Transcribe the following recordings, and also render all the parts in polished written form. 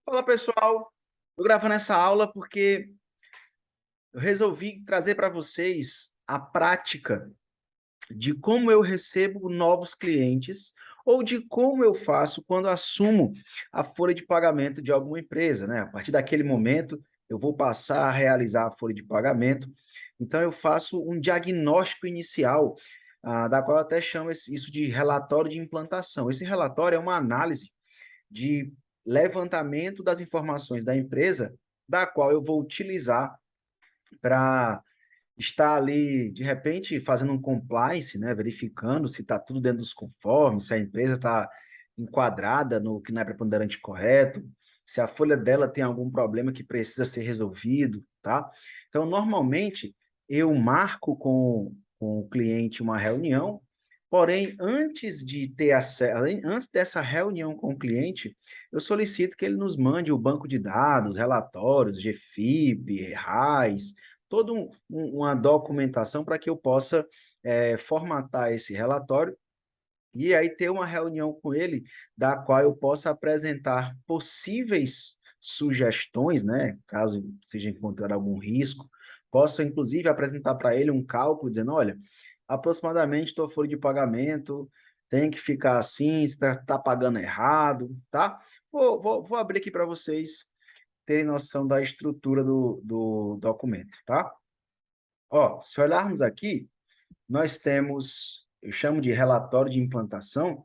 Fala pessoal, estou gravando essa aula porque eu resolvi trazer para vocês a prática de como eu recebo novos clientes ou de como eu faço quando assumo a folha de pagamento de alguma empresa, né? A partir daquele momento, eu vou passar a realizar a folha de pagamento. Então, eu faço um diagnóstico inicial, da qual eu até chamo isso de relatório de implantação. Esse relatório é uma análise de levantamento das informações da empresa, da qual eu vou utilizar para estar ali, de repente, fazendo um compliance, né, verificando se está tudo dentro dos conformes, se a empresa está enquadrada no que não é preponderante correto, se a folha dela tem algum problema que precisa ser resolvido, tá? Então, normalmente, eu marco com o cliente uma reunião, porém, antes de ter acesso, antes dessa reunião com o cliente, eu solicito que ele nos mande o banco de dados, relatórios, GFIP, RAIS, toda uma documentação para que eu possa formatar esse relatório e aí ter uma reunião com ele, da qual eu possa apresentar possíveis sugestões, né, caso seja encontrado algum risco, possa inclusive apresentar para ele um cálculo dizendo, olha, aproximadamente tua folha de pagamento tem que ficar assim, está tá pagando errado, tá? Vou abrir aqui para vocês terem noção da estrutura do documento, tá? Ó, se olharmos aqui, nós temos, eu chamo de relatório de implantação.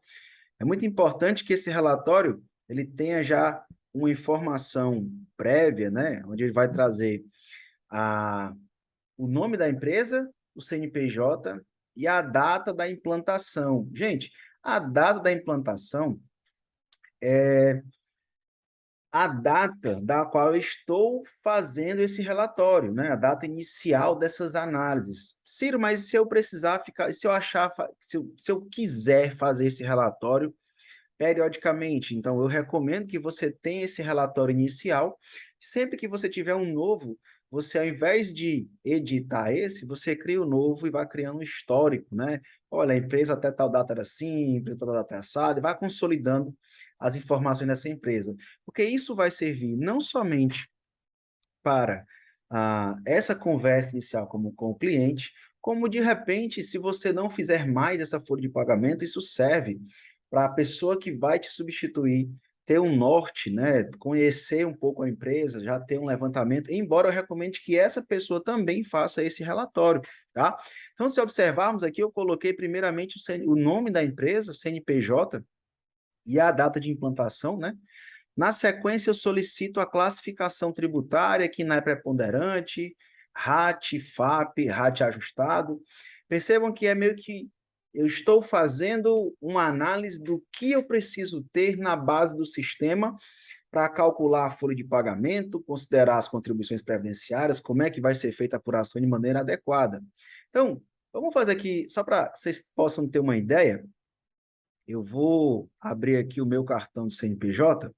É muito importante que esse relatório ele tenha já uma informação prévia, né, onde ele vai trazer a, o nome da empresa, o CNPJ e a data da implantação. Gente, a data da implantação é a data da qual eu estou fazendo esse relatório, né? A data inicial dessas análises. Ciro, mas se eu precisar ficar, se eu achar, se eu quiser fazer esse relatório periodicamente, então eu recomendo que você tenha esse relatório inicial. Sempre que você tiver um novo, você ao invés de editar esse, você cria o novo e vai criando um histórico, né? Olha, a empresa até tal data era assim, a empresa até tal data é assada, e vai consolidando as informações dessa empresa. Porque isso vai servir não somente para essa conversa inicial com o cliente, como de repente, se você não fizer mais essa folha de pagamento, isso serve para a pessoa que vai te substituir ter um norte, né? Conhecer um pouco a empresa, já ter um levantamento, embora eu recomende que essa pessoa também faça esse relatório, tá? Então, se observarmos aqui, eu coloquei primeiramente o nome da empresa, o CNPJ, e a data de implantação, né? Na sequência, eu solicito a classificação tributária, que não é preponderante, RAT, FAP, RAT ajustado. Percebam que é meio que eu estou fazendo uma análise do que eu preciso ter na base do sistema para calcular a folha de pagamento, considerar as contribuições previdenciárias, como é que vai ser feita a apuração de maneira adequada. Então, vamos fazer aqui, só para vocês possam ter uma ideia, eu vou abrir aqui o meu cartão de CNPJ,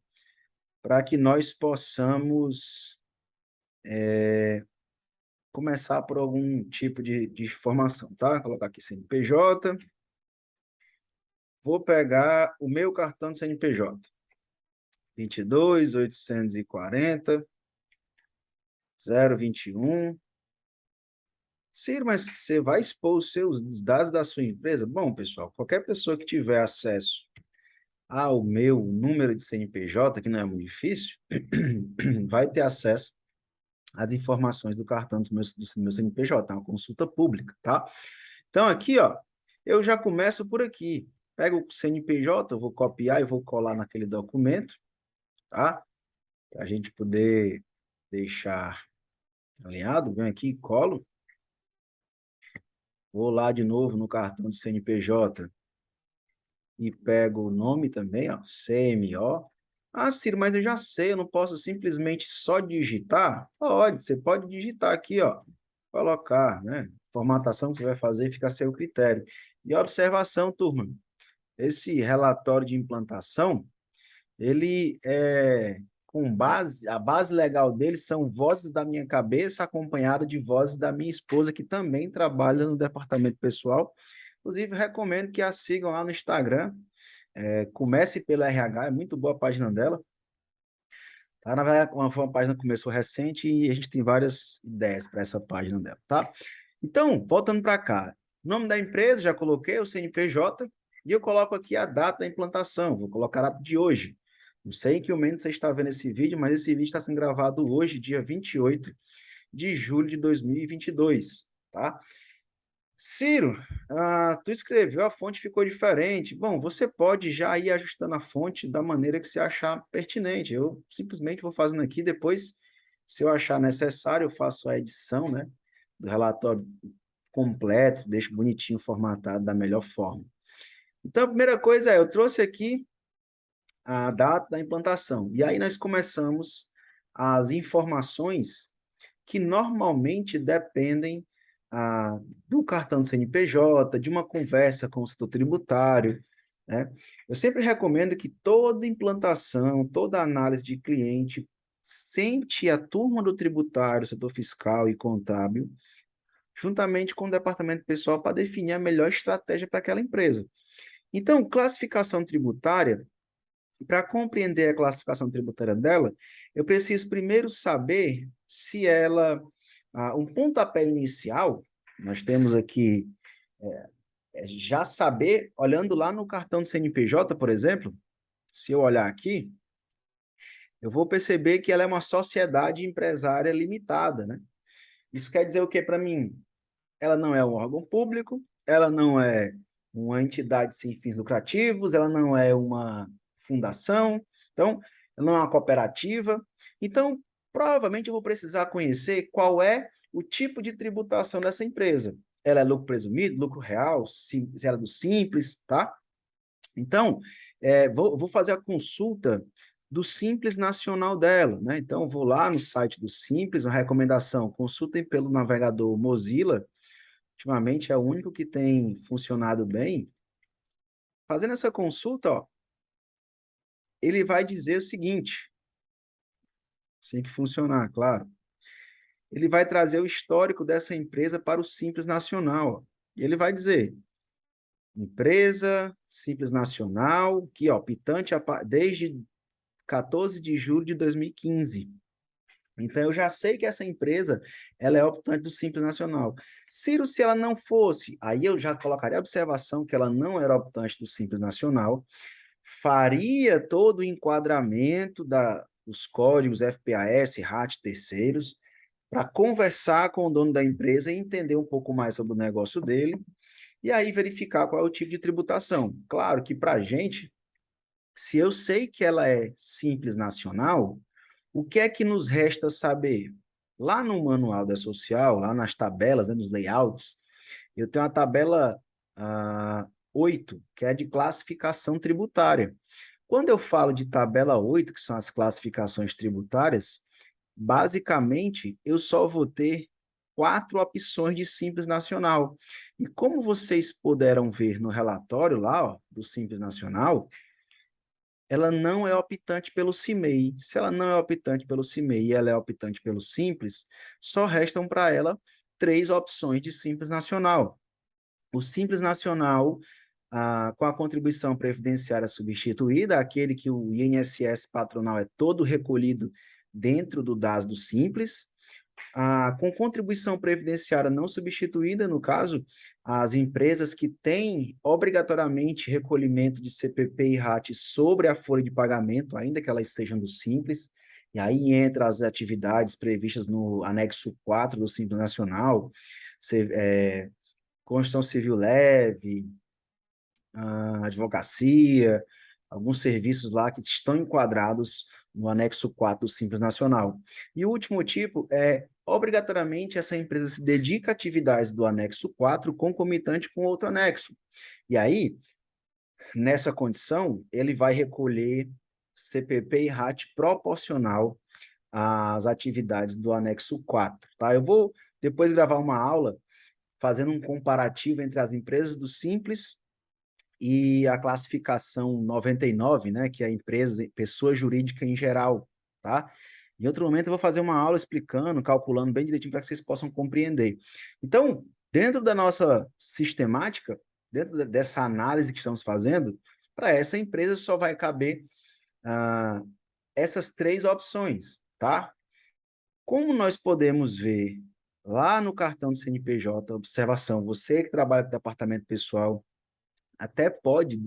para que nós possamos começar por algum tipo de informação, tá? Vou colocar aqui CNPJ, vou pegar o meu cartão de CNPJ, 22.840.021. Ciro, mas você vai expor os dados da sua empresa? Bom, pessoal, qualquer pessoa que tiver acesso ao meu número de CNPJ, que não é muito difícil, vai ter acesso as informações do cartão do meu CNPJ, é uma consulta pública, tá? Então, aqui, ó, eu já começo por aqui. Pego o CNPJ, eu vou copiar e vou colar naquele documento, tá? Para a gente poder deixar alinhado. Venho aqui, colo. Vou lá de novo no cartão do CNPJ e pego o nome também, ó, CMO. Ah, Ciro, mas eu já sei, eu não posso simplesmente só digitar? Pode, você pode digitar aqui, ó, colocar, né? Formatação que você vai fazer fica a seu critério. E observação, turma, esse relatório de implantação, ele é com base, a base legal dele são vozes da minha cabeça acompanhada de vozes da minha esposa, que também trabalha no departamento pessoal. Inclusive, recomendo que a sigam lá no Instagram, comece pelo RH, é muito boa a página dela. Tá? Na verdade, foi uma página que começou recente e a gente tem várias ideias para essa página dela, tá? Então, voltando para cá, nome da empresa, já coloquei o CNPJ, e eu coloco aqui a data da implantação, vou colocar a data de hoje. Não sei em que momento você está vendo esse vídeo, mas esse vídeo está sendo gravado hoje, dia 28 de julho de 2022, tá? Ciro, tu escreveu, a fonte ficou diferente. Bom, você pode já ir ajustando a fonte da maneira que você achar pertinente. Eu simplesmente vou fazendo aqui, depois, se eu achar necessário, eu faço a edição, né, do relatório completo, deixo bonitinho formatado da melhor forma. Então, a primeira coisa é, eu trouxe aqui a data da implantação. E aí nós começamos as informações que normalmente dependem do cartão do CNPJ, de uma conversa com o setor tributário, né? Eu sempre recomendo que toda implantação, toda análise de cliente, sente a turma do tributário, setor fiscal e contábil, juntamente com o departamento pessoal, para definir a melhor estratégia para aquela empresa. Então, classificação tributária, para compreender a classificação tributária dela, eu preciso primeiro saber se ela, um pontapé inicial, nós temos aqui, já saber, olhando lá no cartão do CNPJ, por exemplo, se eu olhar aqui, eu vou perceber que ela é uma sociedade empresária limitada, né? Isso quer dizer o que para mim? Ela não é um órgão público, ela não é uma entidade sem fins lucrativos, ela não é uma fundação, então, ela não é uma cooperativa. Então, provavelmente eu vou precisar conhecer qual é o tipo de tributação dessa empresa. Ela é lucro presumido, lucro real, se ela é do simples, tá? Então, vou fazer a consulta do Simples Nacional dela, né? Então, vou lá no site do Simples, uma recomendação, consultem pelo navegador Mozilla, ultimamente é o único que tem funcionado bem. Fazendo essa consulta, ó, ele vai dizer o seguinte, tem que funcionar, claro. Ele vai trazer o histórico dessa empresa para o Simples Nacional. Ó, e ele vai dizer, empresa, Simples Nacional, aqui, ó, pitante desde 14 de julho de 2015. Então, eu já sei que essa empresa, ela é optante do Simples Nacional. Ciro, se ela não fosse, aí eu já colocaria a observação que ela não era optante do Simples Nacional, faria todo o enquadramento dos códigos FPAS, RAT, terceiros, para conversar com o dono da empresa e entender um pouco mais sobre o negócio dele, e aí verificar qual é o tipo de tributação. Claro que para a gente, se eu sei que ela é Simples Nacional, o que é que nos resta saber? Lá no manual da social, lá nas tabelas, né, nos layouts, eu tenho a tabela 8, que é de classificação tributária. Quando eu falo de tabela 8, que são as classificações tributárias, basicamente eu só vou ter 4 opções de Simples Nacional. E como vocês puderam ver no relatório lá, ó, do Simples Nacional, ela não é optante pelo CIMEI. Se ela não é optante pelo CIMEI e ela é optante pelo Simples, só restam para ela 3 opções de Simples Nacional. O Simples Nacional, com a contribuição previdenciária substituída, aquele que o INSS patronal é todo recolhido dentro do DAS do Simples, com contribuição previdenciária não substituída, no caso, as empresas que têm obrigatoriamente recolhimento de CPP e RAT sobre a folha de pagamento, ainda que elas sejam do Simples, e aí entra as atividades previstas no anexo 4 do Simples Nacional, construção civil leve, advocacia, alguns serviços lá que estão enquadrados no anexo 4 do Simples Nacional. E o último tipo é, obrigatoriamente, essa empresa se dedica a atividades do anexo 4 concomitante com outro anexo. E aí, nessa condição, ele vai recolher CPP e RAT proporcional às atividades do anexo 4, tá? Eu vou depois gravar uma aula fazendo um comparativo entre as empresas do Simples e a classificação 99, né, que é a empresa, pessoa jurídica em geral, tá? Em outro momento eu vou fazer uma aula explicando, calculando bem direitinho para que vocês possam compreender. Então, dentro da nossa sistemática, dentro dessa análise que estamos fazendo, para essa empresa só vai caber essas três opções, tá? Como nós podemos ver lá no cartão do CNPJ, observação, você que trabalha no departamento pessoal, até pode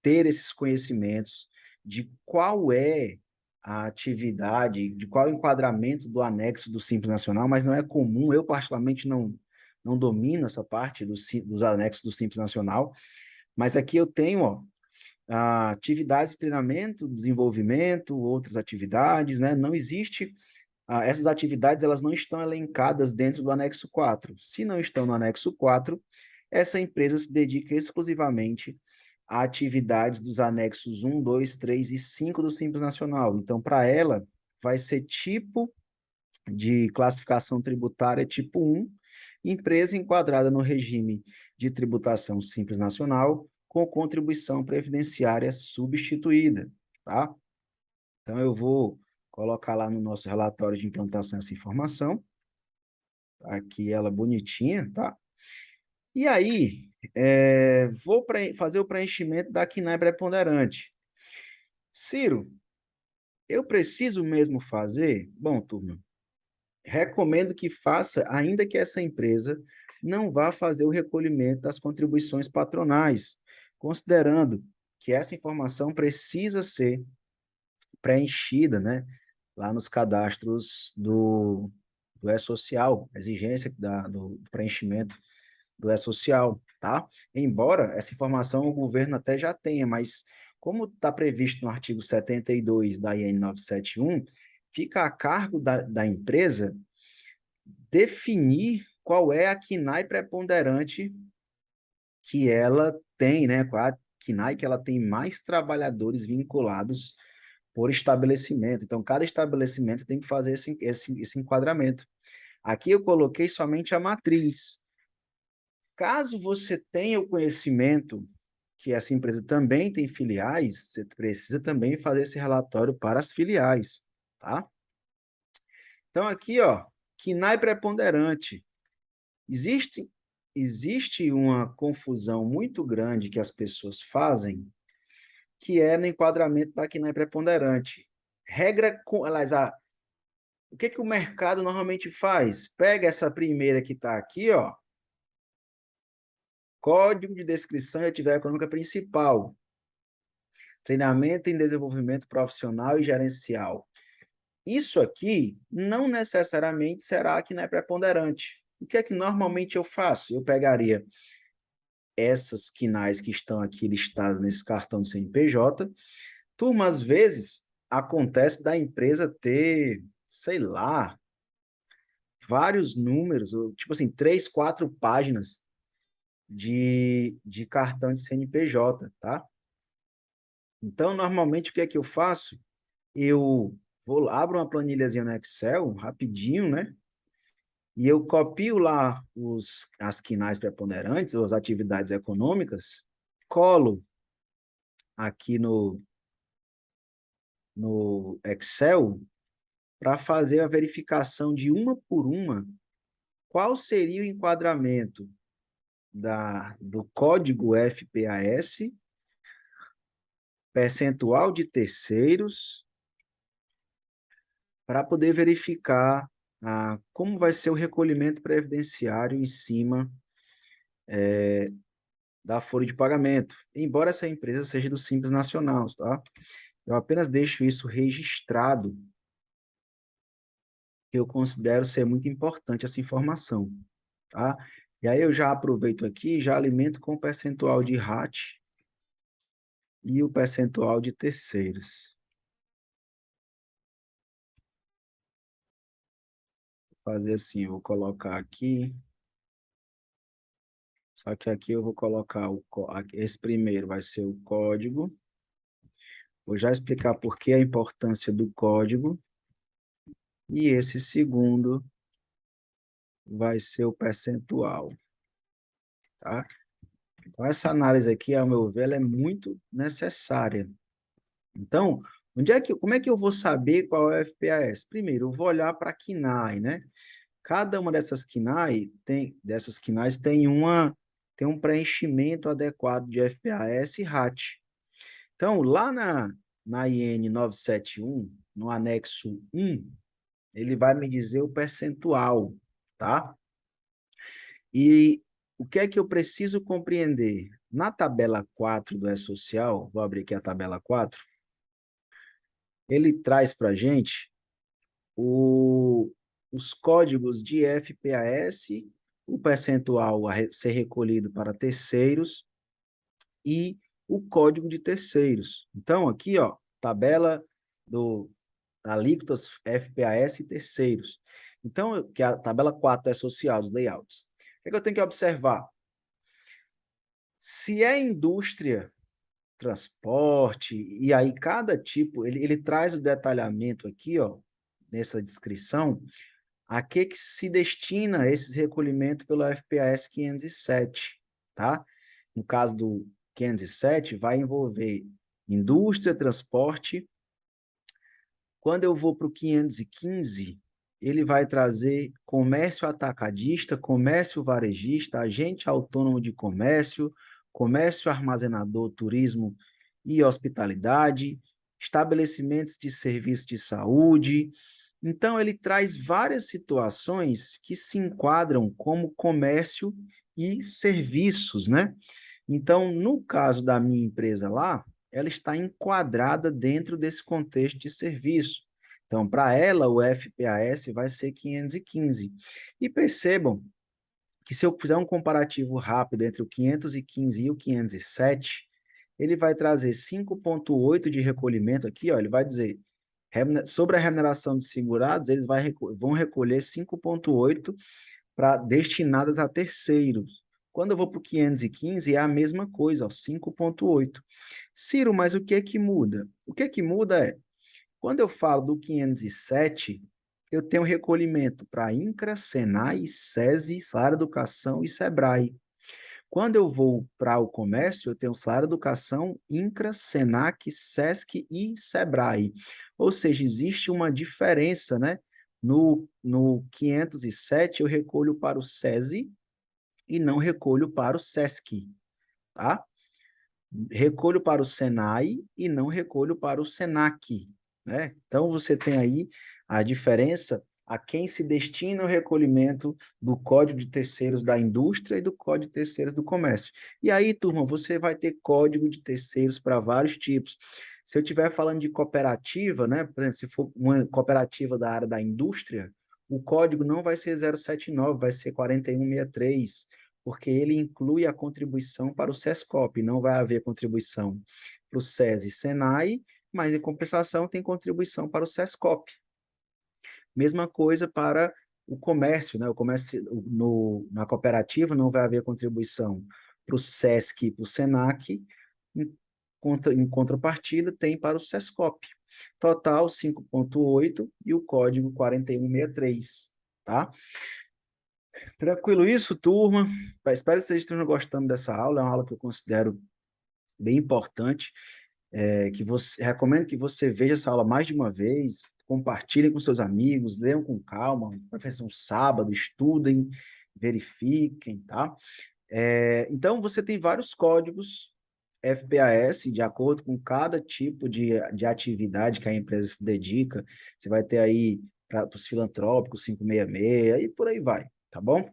ter esses conhecimentos de qual é a atividade, de qual é o enquadramento do anexo do Simples Nacional, mas não é comum, eu particularmente não domino essa parte dos anexos do Simples Nacional, mas aqui eu tenho, ó, atividades de treinamento, desenvolvimento, outras atividades, né? Não existe, essas atividades elas não estão elencadas dentro do anexo 4. Se não estão no anexo 4, essa empresa se dedica exclusivamente a atividades dos anexos 1, 2, 3 e 5 do Simples Nacional. Então, para ela, vai ser tipo de classificação tributária tipo 1, empresa enquadrada no regime de tributação Simples Nacional, com contribuição previdenciária substituída, tá? Então, eu vou colocar lá no nosso relatório de implantação essa informação, aqui ela bonitinha, tá? E aí, vou fazer o preenchimento da KNAI preponderante. Ciro, eu preciso mesmo fazer? Bom, turma, recomendo que faça, ainda que essa empresa não vá fazer o recolhimento das contribuições patronais, considerando que essa informação precisa ser preenchida, né, lá nos cadastros do E-Social, exigência do preenchimento do E-Social, tá? Embora essa informação o governo até já tenha, mas como está previsto no artigo 72 da IN 971, fica a cargo da empresa definir qual é a KNAI preponderante que ela tem, né? Qual é a KNAI que ela tem mais trabalhadores vinculados por estabelecimento. Então, cada estabelecimento tem que fazer esse enquadramento. Aqui eu coloquei somente a matriz. Caso você tenha o conhecimento que essa empresa também tem filiais, você precisa também fazer esse relatório para as filiais, tá? Então, aqui, ó, KNAI preponderante. Existe uma confusão muito grande que as pessoas fazem, que é no enquadramento da KNAI preponderante. Aliás, o que o mercado normalmente faz? Pega essa primeira que está aqui, ó, Código de Descrição e Atividade Econômica Principal, treinamento em desenvolvimento profissional e gerencial. Isso aqui não necessariamente será que não é preponderante. O que é que normalmente eu faço? Eu pegaria essas quinais que estão aqui listadas nesse cartão do CNPJ. Turma, às vezes acontece da empresa ter, sei lá, vários números, ou, tipo assim, 3, 4 páginas de cartão de CNPJ, tá? Então, normalmente, o que é que eu faço? Eu abro uma planilhazinha no Excel, rapidinho, né? E eu copio lá as quinais preponderantes, ou as atividades econômicas, colo aqui no Excel para fazer a verificação de uma por uma, qual seria o enquadramento do código FPAS, percentual de terceiros, para poder verificar como vai ser o recolhimento previdenciário em cima da folha de pagamento, embora essa empresa seja do Simples Nacional, tá? Eu apenas deixo isso registrado, que eu considero ser muito importante essa informação, tá? E aí eu já aproveito aqui, já alimento com o percentual de RAT e o percentual de terceiros. Vou fazer assim, eu vou colocar aqui, só que aqui eu vou colocar esse primeiro vai ser o código. Vou já explicar por que a importância do código. E esse segundo vai ser o percentual, tá? Então, essa análise aqui, ao meu ver, ela é muito necessária. Então, como é que eu vou saber qual é o FPAS? Primeiro, eu vou olhar para a KNAI, né? Cada uma dessas KNAIs tem um preenchimento adequado de FPAS e RAT. Então, lá na IN 971, no anexo 1, ele vai me dizer o percentual, tá? E o que é que eu preciso compreender? Na tabela 4 do E-Social, vou abrir aqui a tabela 4, ele traz para a gente os códigos de FPAS, o percentual a ser recolhido para terceiros e o código de terceiros. Então, aqui, ó, tabela do alíquotas FPAS e terceiros. Então, que a tabela 4 é social, os layouts. O que é que eu tenho que observar? Se é indústria, transporte, e aí cada tipo, ele traz o detalhamento aqui, ó, nessa descrição, a que se destina esse recolhimento pelo FPAS 507, tá? No caso do 507, vai envolver indústria, transporte. Quando eu vou para o 515, ele vai trazer comércio atacadista, comércio varejista, agente autônomo de comércio, comércio armazenador, turismo e hospitalidade, estabelecimentos de serviço de saúde. Então, ele traz várias situações que se enquadram como comércio e serviços, né? Então, no caso da minha empresa lá, ela está enquadrada dentro desse contexto de serviço. Então, para ela, o FPAS vai ser 515. E percebam que se eu fizer um comparativo rápido entre o 515 e o 507, ele vai trazer 5,8 de recolhimento aqui, ó, ele vai dizer, sobre a remuneração de segurados, eles vão recolher 5,8 destinadas a terceiros. Quando eu vou para o 515, é a mesma coisa, ó, 5,8. Ciro, mas o que é que muda? O que é que muda é, quando eu falo do 507, eu tenho recolhimento para INCRA, SENAI, SESI, Salário Educação e SEBRAE. Quando eu vou para o comércio, eu tenho Salário Educação, INCRA, SENAC, SESC e SEBRAE. Ou seja, existe uma diferença, né? No 507, eu recolho para o SESI e não recolho para o SESC, tá? Recolho para o Senai e não recolho para o Senac, né? Então, você tem aí a diferença a quem se destina o recolhimento do Código de Terceiros da Indústria e do Código de Terceiros do Comércio. E aí, turma, você vai ter código de terceiros para vários tipos. Se eu estiver falando de cooperativa, né, por exemplo, se for uma cooperativa da área da indústria, o código não vai ser 079, vai ser 4163, porque ele inclui a contribuição para o SESCOP, não vai haver contribuição para o SESI e SENAI, mas em compensação tem contribuição para o SESCOP. Mesma coisa para o comércio, né? O comércio na cooperativa não vai haver contribuição para o SESC e para o SENAC, em contrapartida tem para o SESCOP. Total 5,8 e o código 4163, tá? Tranquilo isso, turma? Espero que vocês estejam gostando dessa aula. É uma aula que eu considero bem importante. Recomendo que você veja essa aula mais de uma vez, compartilhem com seus amigos, leiam com calma, vai fazer um sábado, estudem, verifiquem, tá? Então, você tem vários códigos FPAS, de acordo com cada tipo de atividade que a empresa se dedica. Você vai ter aí para os filantrópicos 566 e por aí vai, tá bom?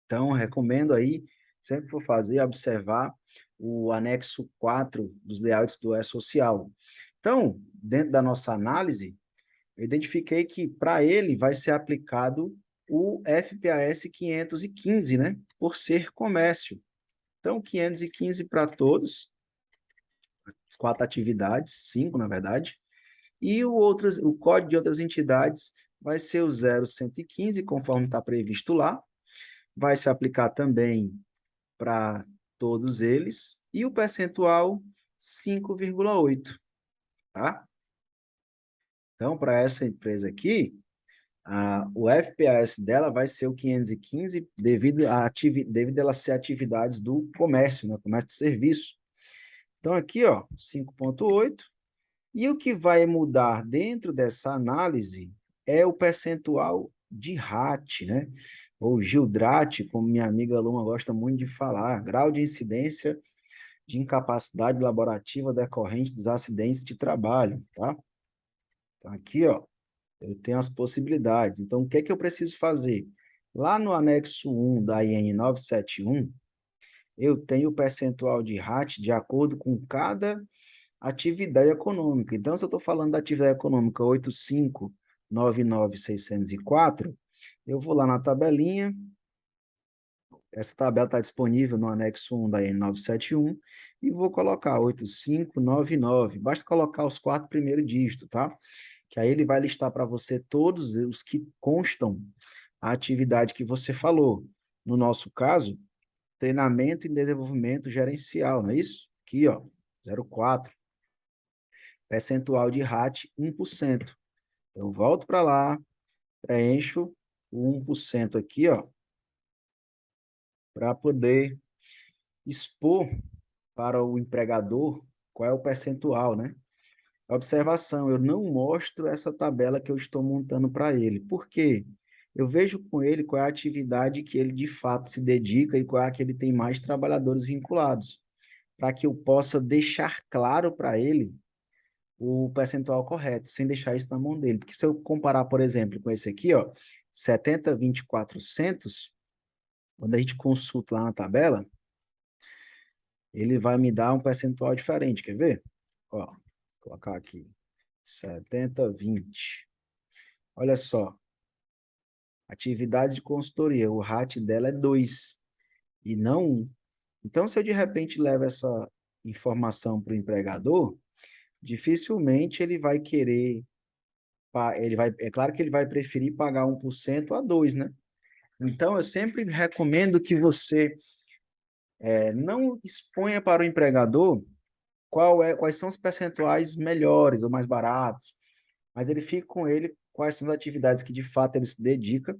Então, recomendo aí, sempre que for fazer, observar o anexo 4 dos layouts do E-Social. Então, dentro da nossa análise, eu identifiquei que para ele vai ser aplicado o FPAS 515, né? Por ser comércio. Então, 515 para todos, as 4 atividades, 5 na verdade, e o código de outras entidades vai ser o 0115, conforme está previsto lá, vai se aplicar também para todos eles, e o percentual 5,8, tá? Então, para essa empresa aqui, o FPAS dela vai ser o 515 devido a ela ser atividades do comércio, né? Comércio de serviço. Então, aqui, ó, 5,8. E o que vai mudar dentro dessa análise é o percentual de RAT, né? Ou GILDRAT, como minha amiga Luma gosta muito de falar, grau de incidência de incapacidade laborativa decorrente dos acidentes de trabalho, tá? Então, aqui, ó, eu tenho as possibilidades. Então, o que é que eu preciso fazer? Lá no anexo 1 da IN 971, eu tenho o percentual de RAT de acordo com cada atividade econômica. Então, se eu estou falando da atividade econômica 8599604, eu vou lá na tabelinha, essa tabela está disponível no anexo 1 da N971, e vou colocar 8599. Basta colocar os 4 primeiros dígitos, tá? Que aí ele vai listar para você todos os que constam a atividade que você falou. No nosso caso, treinamento e desenvolvimento gerencial, não é isso? Aqui, ó, 04. Percentual de RAT, 1%. Eu volto para lá, preencho o 1% aqui, ó, para poder expor para o empregador qual é o percentual, né? Observação, eu não mostro essa tabela que eu estou montando para ele. Por quê? Eu vejo com ele qual é a atividade que ele de fato se dedica e qual é a que ele tem mais trabalhadores vinculados, para que eu possa deixar claro para ele o percentual correto, sem deixar isso na mão dele. Porque se eu comparar, por exemplo, com esse aqui, ó, 70, 20, 400, quando a gente consulta lá na tabela, ele vai me dar um percentual diferente, quer ver? Ó, vou colocar aqui, 70, 20. Olha só, atividade de consultoria, o RAT dela é 2 e não 1. Então, se eu de repente levo essa informação para o empregador, dificilmente ele vai querer, é claro que ele vai preferir pagar 1% a 2, né? Então, eu sempre recomendo que você não exponha para o empregador quais são os percentuais melhores ou mais baratos, mas ele fica com ele quais são as atividades que de fato ele se dedica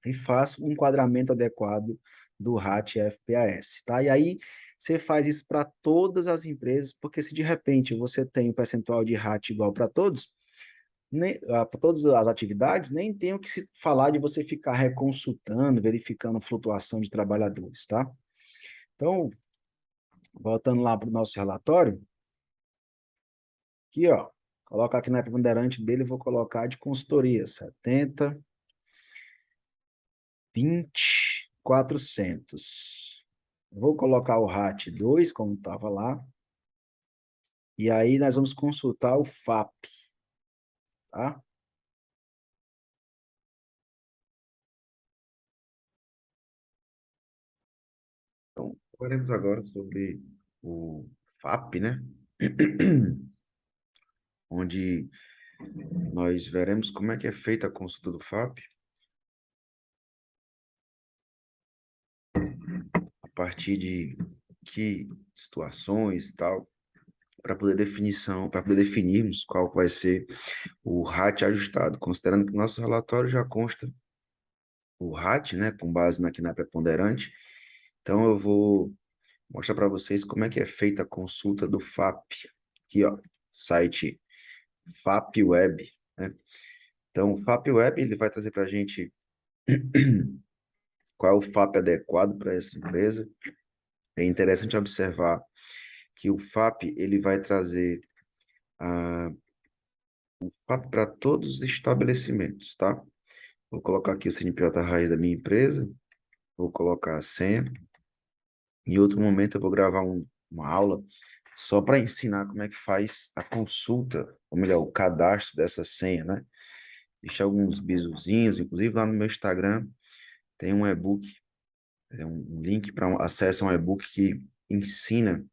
e faça um enquadramento adequado do RAT FPAS, tá? E aí você faz isso para todas as empresas, porque se de repente você tem um percentual de RAT igual para todos, para todas as atividades, nem tem o que se falar de você ficar reconsultando, verificando flutuação de trabalhadores, tá? Então, voltando lá para o nosso relatório, aqui, ó, colocar aqui na preponderante dele, vou colocar de consultoria, 70, 20, 400. Vou colocar o RAT 2, como estava lá, e aí nós vamos consultar o FAP, tá? Então, falaremos agora sobre o FAP, né? Onde nós veremos como é que é feita a consulta do FAP, a partir de que situações e tal, para poder definirmos qual vai ser o RAT ajustado, considerando que o nosso relatório já consta o RAT, né, com base aqui na preponderante. Então, eu vou mostrar para vocês como é que é feita a consulta do FAP. Aqui, ó, site FAP Web, né? Então, o FAP Web, ele vai trazer para a gente qual é o FAP adequado para essa empresa. É interessante observar que o FAP, ele vai trazer o FAP para todos os estabelecimentos, tá? Vou colocar aqui o CNPJ raiz da minha empresa, vou colocar a senha. Em outro momento eu vou gravar uma aula só para ensinar como é que faz a consulta, ou melhor, o cadastro dessa senha, né? Deixar alguns bizuzinhos, inclusive lá no meu Instagram tem um e-book, um link para acesso a um e-book que ensina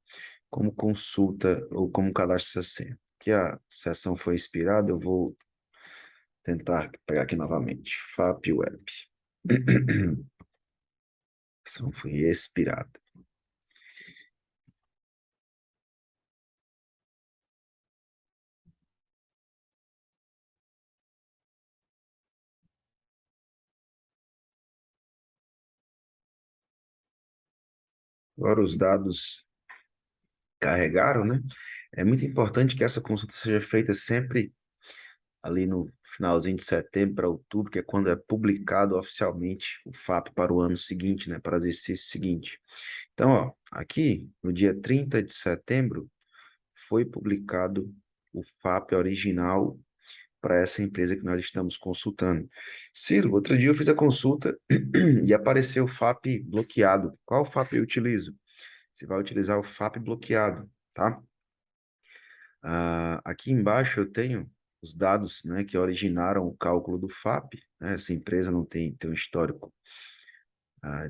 como consulta ou como cadastra essa senha. Que a sessão foi inspirada, eu vou tentar pegar aqui novamente. FAP Web. A sessão foi expirada. Agora os dados carregaram, né? É muito importante que essa consulta seja feita sempre ali no finalzinho de setembro para outubro, que é quando é publicado oficialmente o FAP para o ano seguinte, né, para o exercício seguinte. Então, ó, aqui, no dia 30 de setembro, foi publicado o FAP original para essa empresa que nós estamos consultando. Ciro, outro dia eu fiz a consulta e apareceu o FAP bloqueado. Qual FAP eu utilizo? Você vai utilizar o FAP bloqueado, tá? Aqui embaixo eu tenho os dados, né, que originaram o cálculo do FAP, né? Essa empresa não tem um histórico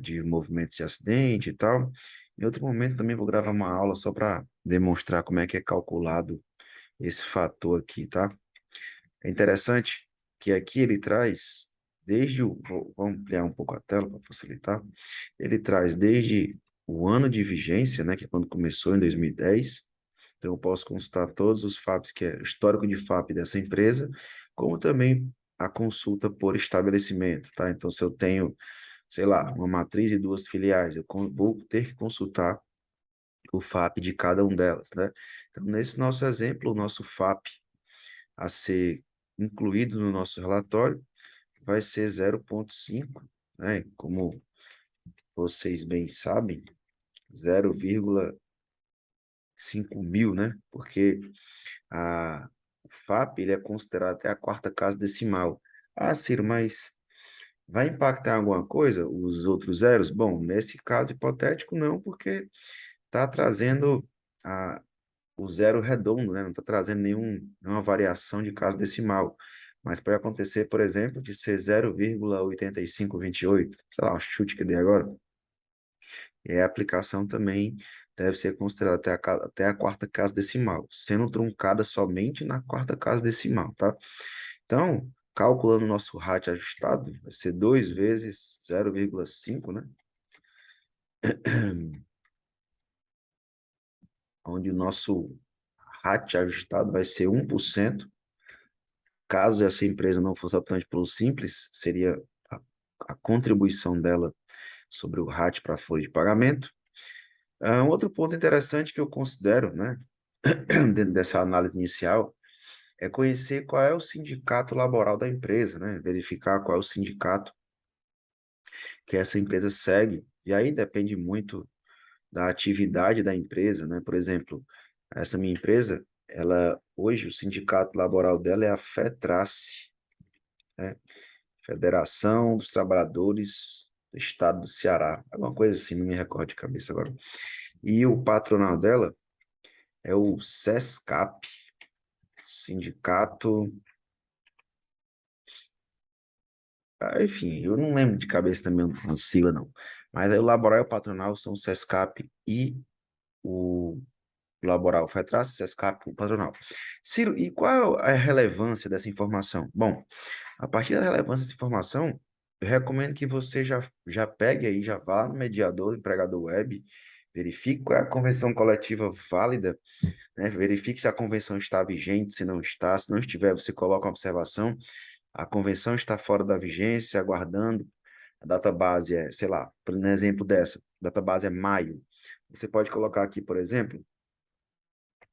de movimentos de acidente e tal. Em outro momento também vou gravar uma aula só para demonstrar como é que é calculado esse fator aqui, tá? É interessante que aqui ele traz desde o, vou ampliar um pouco a tela para facilitar. Ele traz desde o ano de vigência, né, que é quando começou em 2010. Então eu posso consultar todos os FAPs, que é o histórico de FAP dessa empresa, como também a consulta por estabelecimento, tá? Então se eu tenho, sei lá, uma matriz e duas filiais, vou ter que consultar o FAP de cada um delas, né? Então, nesse nosso exemplo, o nosso FAP a ser incluído no nosso relatório vai ser 0,5, né? Como vocês bem sabem, 0,5 mil, né? Porque o FAP ele é considerado até a quarta casa decimal. Ah, Ciro, mas vai impactar alguma coisa os outros zeros? Bom, nesse caso hipotético, não, porque está trazendo o zero redondo, né? Não está trazendo nenhuma variação de casa decimal. Mas pode acontecer, por exemplo, de ser 0,8528, sei lá, um chute que eu dei agora. E a aplicação também deve ser considerada até a quarta casa decimal, sendo truncada somente na quarta casa decimal, tá? Então, calculando o nosso RAT ajustado, vai ser 2 vezes 0,5, né? Onde o nosso RAT ajustado vai ser 1%. Caso essa empresa não fosse atuante pelo Simples, seria a, a contribuição dela sobre o RAT para a folha de pagamento. Um outro ponto interessante que eu considero, né, dentro dessa análise inicial, é conhecer qual é o sindicato laboral da empresa, né, verificar qual é o sindicato que essa empresa segue. E aí depende muito da atividade da empresa, né? Por exemplo, essa minha empresa, ela hoje o sindicato laboral dela é a FETRACE, né? Federação dos Trabalhadores do Estado do Ceará, alguma coisa assim, não me recordo de cabeça agora. E o patronal dela é o SESCAP, Sindicato. Enfim, eu não lembro de cabeça também uma sigla, não. Mas aí o laboral e o patronal são o SESCAP e o laboral FETRAS, SESCAP, o patronal. Ciro, e qual é a relevância dessa informação? Bom, a partir da relevância dessa informação, eu recomendo que você já pegue aí, já vá no mediador, empregador web, verifique qual é a convenção coletiva válida, né? Verifique se a convenção está vigente, se não está. Se não estiver, você coloca uma observação. A convenção está fora da vigência, aguardando. A data base é, sei lá, por exemplo dessa, a data base é maio. Você pode colocar aqui, por exemplo,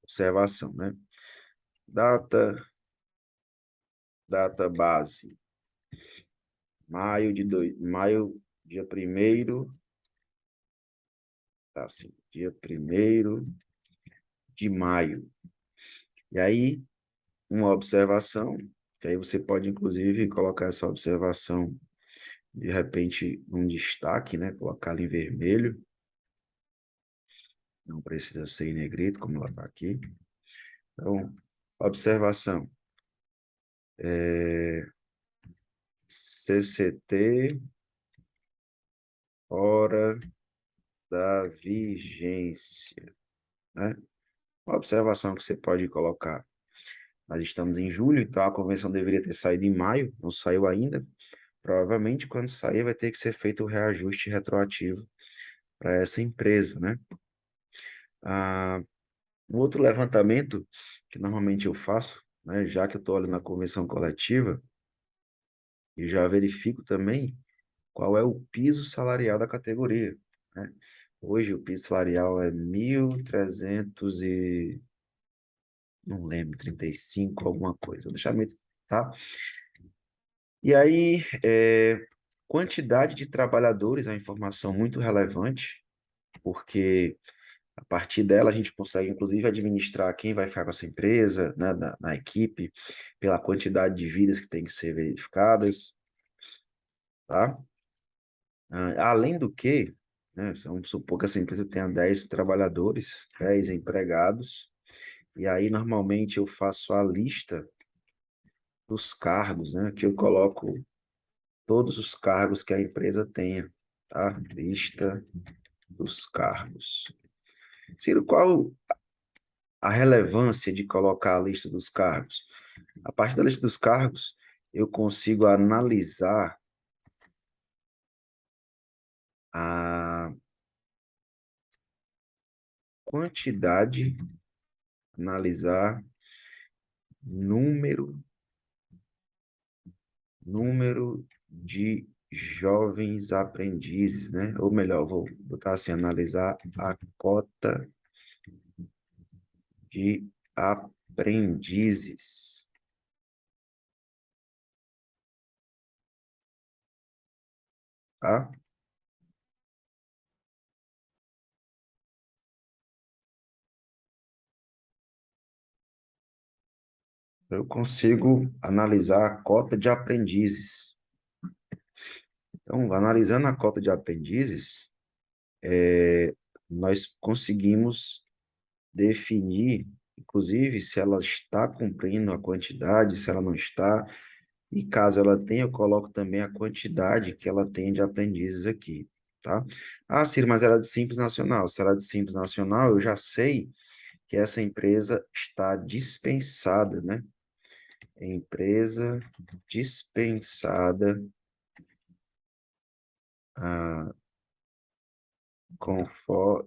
observação, né? Data, data base, maio, dia primeiro, tá assim, dia 1º de maio. E aí, uma observação, que aí você pode, inclusive, colocar essa observação, de repente, num destaque, né? Colocar ela em vermelho, não precisa ser em negrito, como ela está aqui. Então, observação, CCT, hora da vigência, né? Uma observação que você pode colocar. Nós estamos em julho, então a convenção deveria ter saído em maio, não saiu ainda. Provavelmente, quando sair, vai ter que ser feito o reajuste retroativo para essa empresa, né? Ah, um outro levantamento que normalmente eu faço, né, já que eu estou ali na convenção coletiva, e já verifico também qual é o piso salarial da categoria, né? Hoje o piso salarial é 1.300 e não lembro, 35, alguma coisa. Vou deixar tá? E aí, quantidade de trabalhadores é uma informação muito relevante, porque a partir dela a gente consegue, inclusive, administrar quem vai ficar com essa empresa, né, na equipe, pela quantidade de vidas que tem que ser verificadas, tá? Além do que, né, vamos supor que essa empresa tenha 10 trabalhadores, 10 empregados, e aí normalmente eu faço a lista dos cargos, né, que eu coloco todos os cargos que a empresa tenha, tá? Lista dos cargos. Ciro, qual a relevância de colocar a lista dos cargos? A partir da lista dos cargos, eu consigo analisar a quantidade, analisar número, número de jovens aprendizes, né? Ou melhor, vou botar assim, analisar a cota de aprendizes, tá? Eu consigo analisar a cota de aprendizes. Então, analisando a cota de aprendizes, nós conseguimos definir, inclusive, se ela está cumprindo a quantidade, se ela não está, e caso ela tenha, eu coloco também a quantidade que ela tem de aprendizes aqui, tá? Ah, Ciro, mas ela é de Simples Nacional. Se ela é de Simples Nacional, eu já sei que essa empresa está dispensada, né? Empresa dispensada ah, conforme,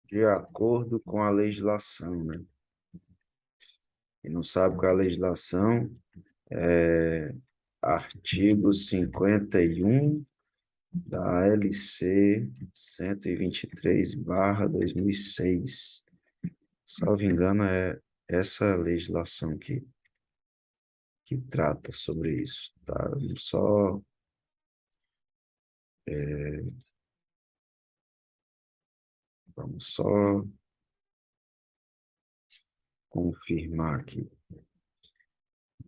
de acordo com a legislação, né? Quem não sabe qual é a legislação, é artigo 51 da LC 123/2006. Salvo engano, é essa legislação que trata sobre isso, tá? Vamos só confirmar aqui.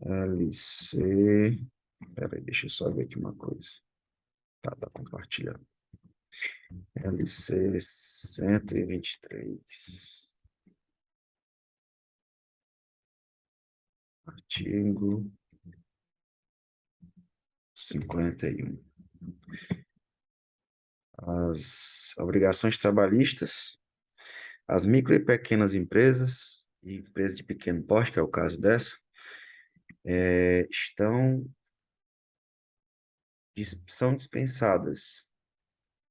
LC. Peraí, deixa eu só ver aqui uma coisa. Tá compartilhando. LC 123. Artigo 51. As obrigações trabalhistas, as micro e pequenas empresas, e empresas de pequeno porte, que é o caso dessa, são dispensadas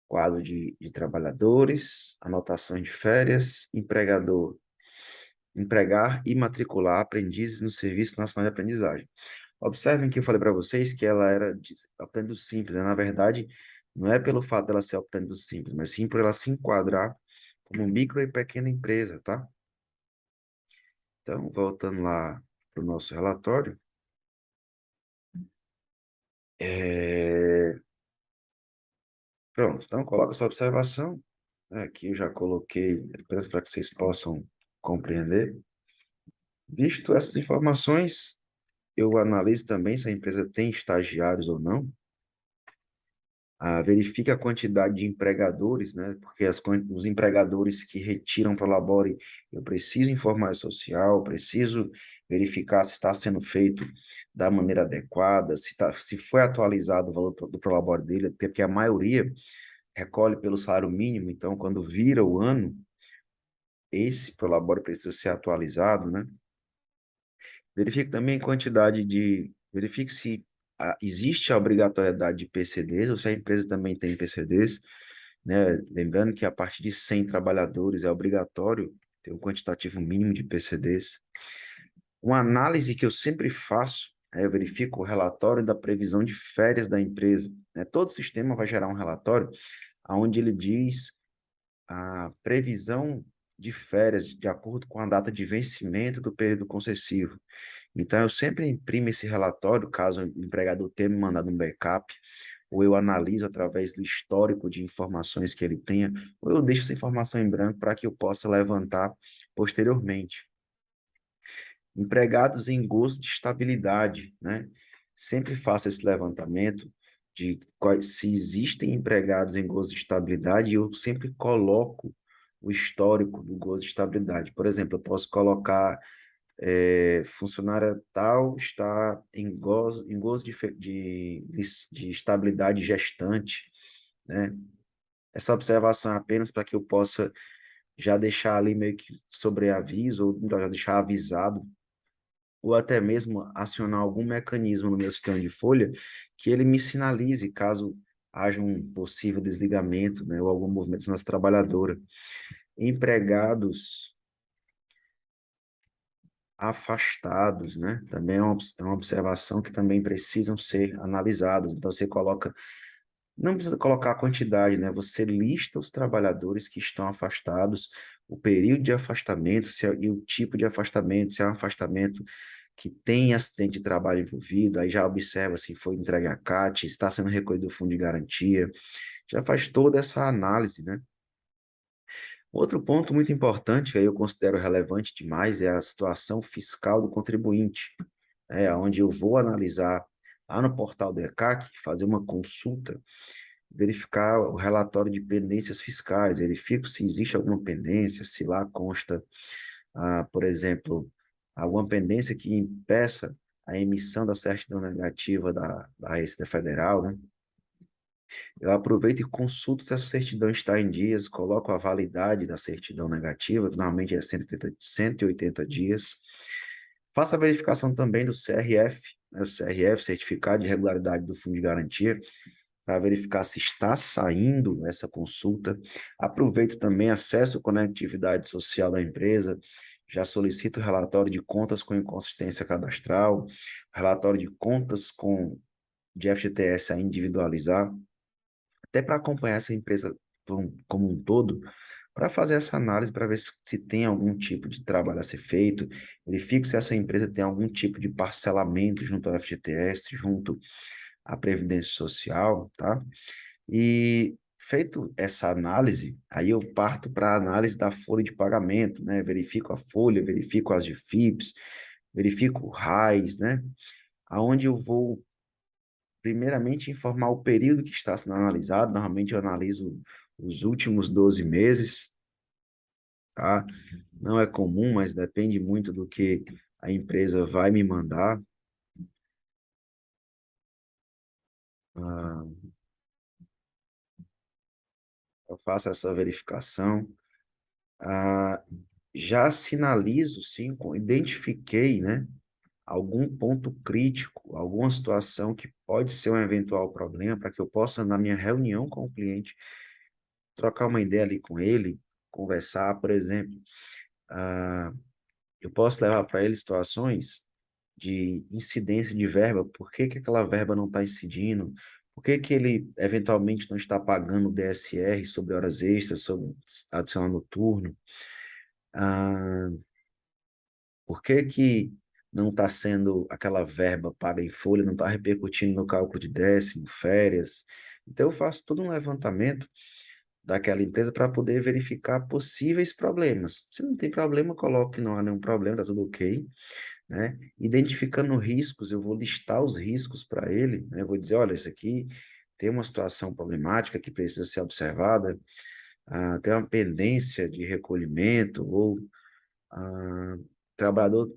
quadro de trabalhadores, anotações de férias, empregar e matricular aprendizes no Serviço Nacional de Aprendizagem. Observem que eu falei para vocês que ela era optando simples, né? Na verdade, não é pelo fato dela ser optando simples, mas sim por ela se enquadrar como micro e pequena empresa, tá? Então, voltando lá para o nosso relatório, pronto, então coloca essa observação, né? Aqui eu já coloquei apenas para que vocês possam compreender. Visto essas informações, eu analiso também se a empresa tem estagiários ou não. Verifique a quantidade de empregadores, né? Porque os empregadores que retiram para o Labore, eu preciso informar social, preciso verificar se está sendo feito da maneira adequada, se foi atualizado o valor do Prolabore dele, porque a maioria recolhe pelo salário mínimo, então quando vira o ano, esse Prolabore precisa ser atualizado, né? Verifique também a quantidade de. Verifique se existe a obrigatoriedade de PCDs ou se a empresa também tem PCDs, né? Lembrando que a partir de 100 trabalhadores é obrigatório ter um quantitativo mínimo de PCDs. Uma análise que eu sempre faço, eu verifico o relatório da previsão de férias da empresa, né? Todo sistema vai gerar um relatório onde ele diz a previsão de férias de acordo com a data de vencimento do período concessivo. Então, eu sempre imprimo esse relatório, caso o empregador tenha me mandado um backup, ou eu analiso através do histórico de informações que ele tenha, ou eu deixo essa informação em branco para que eu possa levantar posteriormente. Empregados em gozo de estabilidade, né? Sempre faço esse levantamento de se existem empregados em gozo de estabilidade, eu sempre coloco o histórico do gozo de estabilidade. Por exemplo, eu posso colocar funcionária tal está em gozo de estabilidade gestante, né? Essa observação é apenas para que eu possa já deixar ali meio que sobreaviso, ou já deixar avisado, ou até mesmo acionar algum mecanismo no meu sistema de folha que ele me sinalize caso haja um possível desligamento, né, ou algum movimento nas trabalhadoras. Empregados afastados, né? Também é uma observação que também precisam ser analisadas. Então, você coloca, não precisa colocar a quantidade, né? Você lista os trabalhadores que estão afastados, o período de afastamento, e o tipo de afastamento, se é um afastamento que tem acidente de trabalho envolvido, aí já observa se foi entregue a CAT, se está sendo recolhido o fundo de garantia, já faz toda essa análise, né? Outro ponto muito importante, que aí eu considero relevante demais, é a situação fiscal do contribuinte, onde eu vou analisar lá no portal do ECAC, fazer uma consulta, verificar o relatório de pendências fiscais, verifico se existe alguma pendência, se lá consta, por exemplo, alguma pendência que impeça a emissão da certidão negativa da Receita Federal, né? Eu aproveito e consulto se essa certidão está em dias, coloco a validade da certidão negativa, que normalmente é 180 dias. Faço a verificação também do CRF, né, o CRF, Certificado de Regularidade do Fundo de Garantia, para verificar se está saindo essa consulta. Aproveito também, acesso a conectividade social da empresa, já solicito o relatório de contas com inconsistência cadastral, relatório de contas de FGTS a individualizar, até para acompanhar essa empresa como um todo, para fazer essa análise, para ver se tem algum tipo de trabalho a ser feito, verifico se essa empresa tem algum tipo de parcelamento junto ao FGTS, junto à Previdência Social, tá? E feito essa análise, aí eu parto para a análise da folha de pagamento, né? Verifico a folha, verifico as de FIPS, verifico o RAIS, né? Aonde eu vou primeiramente, informar o período que está sendo analisado. Normalmente, eu analiso os últimos 12 meses, tá? Não é comum, mas depende muito do que a empresa vai me mandar. Ah, eu faço essa verificação. Ah, já sinalizo, sim, identifiquei, né? Algum ponto crítico, alguma situação que pode ser um eventual problema, para que eu possa, na minha reunião com o cliente, trocar uma ideia ali com ele, conversar, por exemplo. Ah, eu posso levar para ele situações de incidência de verba, por que que aquela verba não está incidindo, por que que ele eventualmente não está pagando DSR sobre horas extras, sobre adicional noturno, ah, por que que não está sendo aquela verba paga em folha, não está repercutindo no cálculo de décimo, férias. Então, eu faço todo um levantamento daquela empresa para poder verificar possíveis problemas. Se não tem problema, coloque que não há nenhum problema, está tudo ok, né? Identificando riscos, eu vou listar os riscos para ele, né? Eu vou dizer, olha, isso aqui tem uma situação problemática que precisa ser observada, tem uma pendência de recolhimento, ou o trabalhador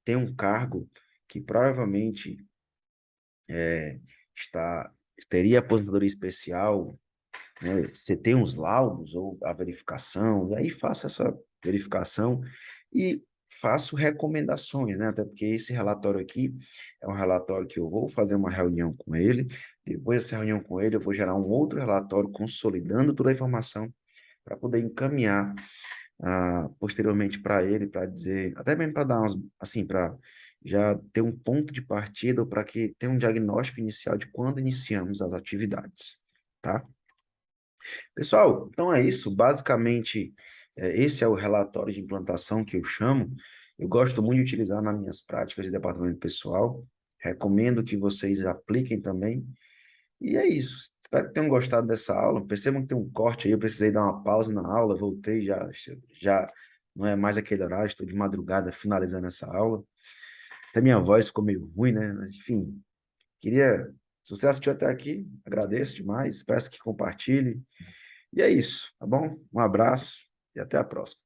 tem um cargo que provavelmente é, está, teria aposentadoria especial, né? Você tem os laudos ou a verificação, e aí faça essa verificação e faço recomendações, né? Até porque esse relatório aqui é um relatório que eu vou fazer uma reunião com ele, depois dessa reunião com ele eu vou gerar um outro relatório consolidando toda a informação para poder encaminhar posteriormente para ele, para dizer, até mesmo para dar umas, assim, para já ter um ponto de partida, para que tenha um diagnóstico inicial de quando iniciamos as atividades, tá? Pessoal, então é isso. Basicamente, Esse é o relatório de implantação que eu chamo. Eu gosto muito de utilizar nas minhas práticas de departamento pessoal. Recomendo que vocês apliquem também. E é isso. Espero que tenham gostado dessa aula. Percebam que tem um corte aí. Eu precisei dar uma pausa na aula, voltei já não é mais aquele horário, estou de madrugada finalizando essa aula. Até minha voz ficou meio ruim, né? Mas, enfim, queria. Se você assistiu até aqui, agradeço demais. Peço que compartilhe. E é isso, tá bom? Um abraço e até a próxima.